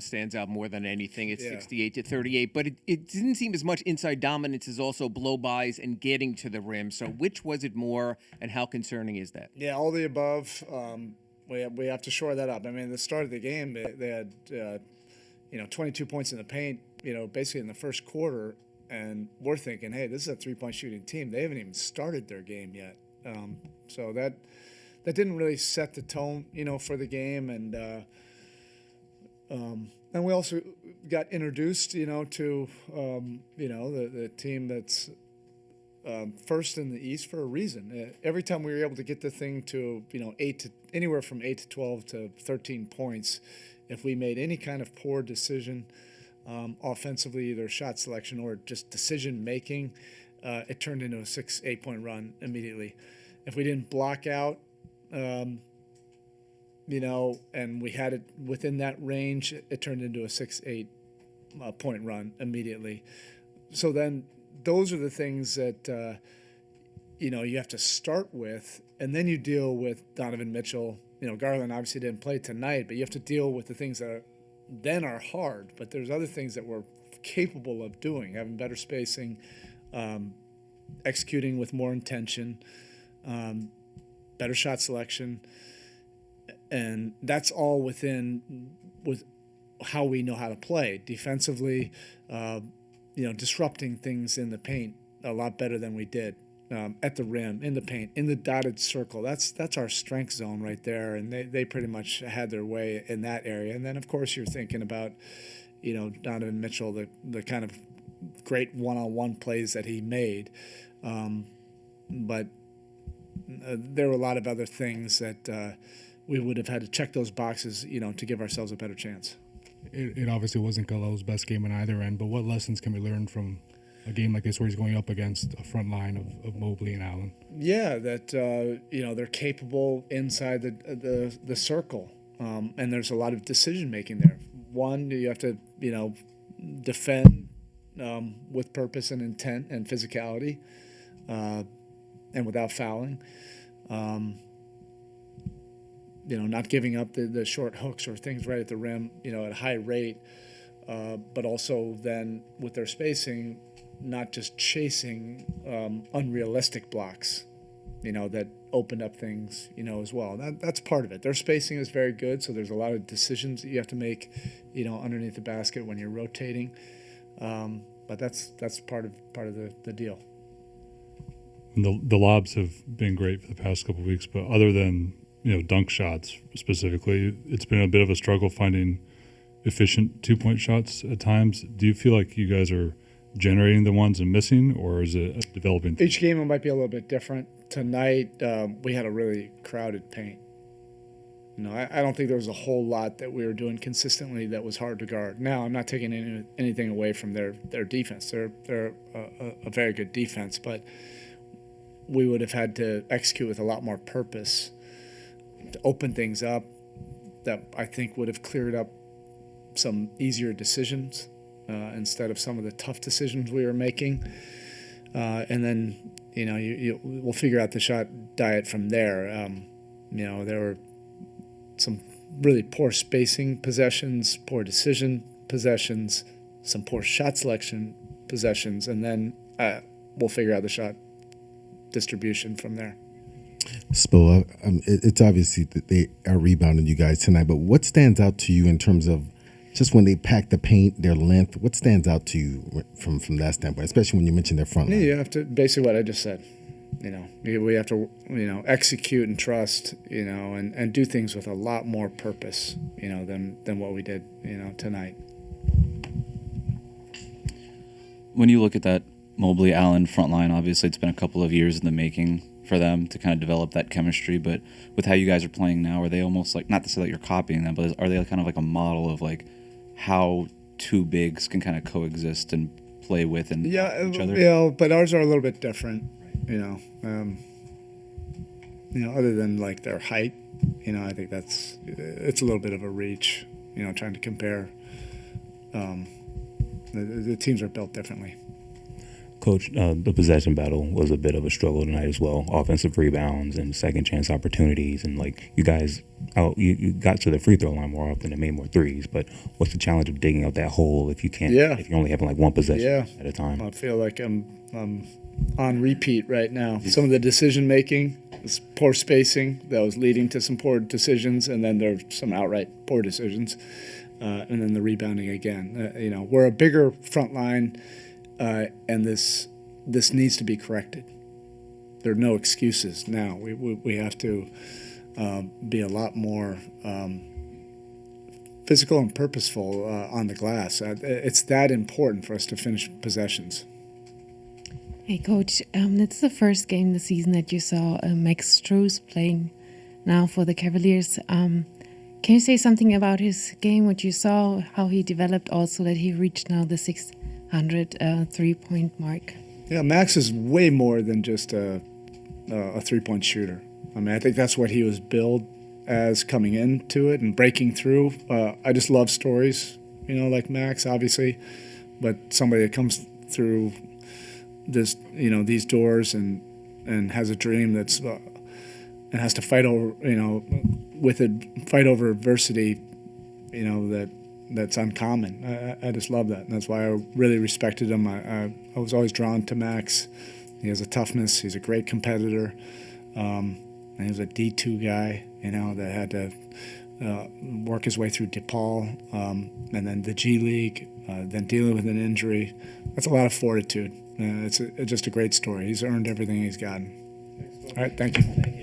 stands out more than anything. It's Yeah. 68-38, but it didn't seem as much inside dominance as also blow-bys and getting to the rim. So which was it more, and how concerning is that? Yeah, all the above. We have to shore that up. I mean, at the start of the game, they had 22 points in the paint, basically in the first quarter, and we're thinking, hey, this is a three-point shooting team. They haven't even started their game yet. So that didn't really set the tone, for the game, and we also got introduced, to the team that's first in the East for a reason. Every time we were able to get the thing to anywhere from 8 to 12 to 13 points, if we made any kind of poor decision offensively, either shot selection or just decision making, it turned into a 6-8 point run immediately. If we didn't block out, and we had it within that range, it turned into a 6-8 point run immediately. So then those are the things that, you have to start with, and then you deal with Donovan Mitchell. Garland obviously didn't play tonight, but you have to deal with the things that then are hard. But there's other things that we're capable of doing, having better spacing, executing with more intention, better shot selection. And that's all with how we know how to play defensively, disrupting things in the paint a lot better than we did at the rim, in the paint, in the dotted circle. That's our strength zone right there, and they pretty much had their way in that area. And then, of course, you're thinking about, Donovan Mitchell, the kind of great one-on-one plays that he made. But there were a lot of other things that we would have had to check those boxes, to give ourselves a better chance. It obviously wasn't Galo's best game on either end, but what lessons can we learn from a game like this where he's going up against a front line of Mobley and Allen? Yeah, that they're capable inside the circle, and there's a lot of decision making there. One, you have to defend with purpose and intent and physicality, and without fouling. Not giving up the short hooks or things right at the rim, at a high rate, but also then with their spacing, not just chasing unrealistic blocks, that opened up things, as well. That's part of it. Their spacing is very good, so there's a lot of decisions that you have to make, underneath the basket when you're rotating. But that's part of the deal. And the lobs have been great for the past couple of weeks, but other than dunk shots specifically, it's been a bit of a struggle finding efficient 2-point shots at times. Do you feel like you guys are generating the ones and missing, or is it a developing thing? Each game it might be a little bit different. Tonight we had a really crowded paint. I don't think there was a whole lot that we were doing consistently that was hard to guard. Now, I'm not taking anything away from their defense. They're a very good defense, but we would have had to execute with a lot more purpose to open things up that I think would have cleared up some easier decisions instead of some of the tough decisions we were making. And then, we'll figure out the shot diet from there. There were some really poor spacing possessions, poor decision possessions, some poor shot selection possessions, and then we'll figure out the shot distribution from there. Spo, it's obviously that they are rebounding you guys tonight, but what stands out to you in terms of just when they pack the paint, their length? What stands out to you from that standpoint, especially when you mention their front line? Yeah, you have to, basically what I just said. We have to, execute and trust, and do things with a lot more purpose, than what we did, tonight. When you look at that Mobley-Allen front line, obviously it's been a couple of years in the making for them to kind of develop that chemistry, but with how you guys are playing now, are they almost like, not to say that you're copying them, but are they kind of like a model of like how two bigs can kind of coexist and play with and each other? Yeah, but ours are a little bit different, other than like their height, I think it's a little bit of a reach, trying to compare. The teams are built differently. Coach, the possession battle was a bit of a struggle tonight as well. Offensive rebounds and second chance opportunities, and like you guys, you got to the free throw line more often and made more threes. But what's the challenge of digging out that hole if you can't? Yeah. If you're only having like one possession at a time. I feel like I'm on repeat right now. Some of the decision making, poor spacing that was leading to some poor decisions, and then there were some outright poor decisions, and then the rebounding again. We're a bigger front line. And this needs to be corrected. There are no excuses now. We have to be a lot more physical and purposeful on the glass. It's that important for us to finish possessions. Hey, Coach, it's the first game this season that you saw Max Strus playing now for the Cavaliers. Can you say something about his game, what you saw, how he developed, also that he reached now the 600 3-point mark? Yeah, Max is way more than just a 3-point shooter. I mean, I think that's what he was billed as coming into it and breaking through. I just love stories, like Max, obviously, but somebody that comes through this, these doors and has a dream that's and has to fight over, fight over adversity, that's uncommon. I just love that, and that's why I really respected him. I was always drawn to Max. He has a toughness. He's a great competitor. And he was a D2 guy, that had to work his way through DePaul, and then the G League, then dealing with an injury. That's a lot of fortitude. It's just a great story. He's earned everything he's gotten. All right, thank you.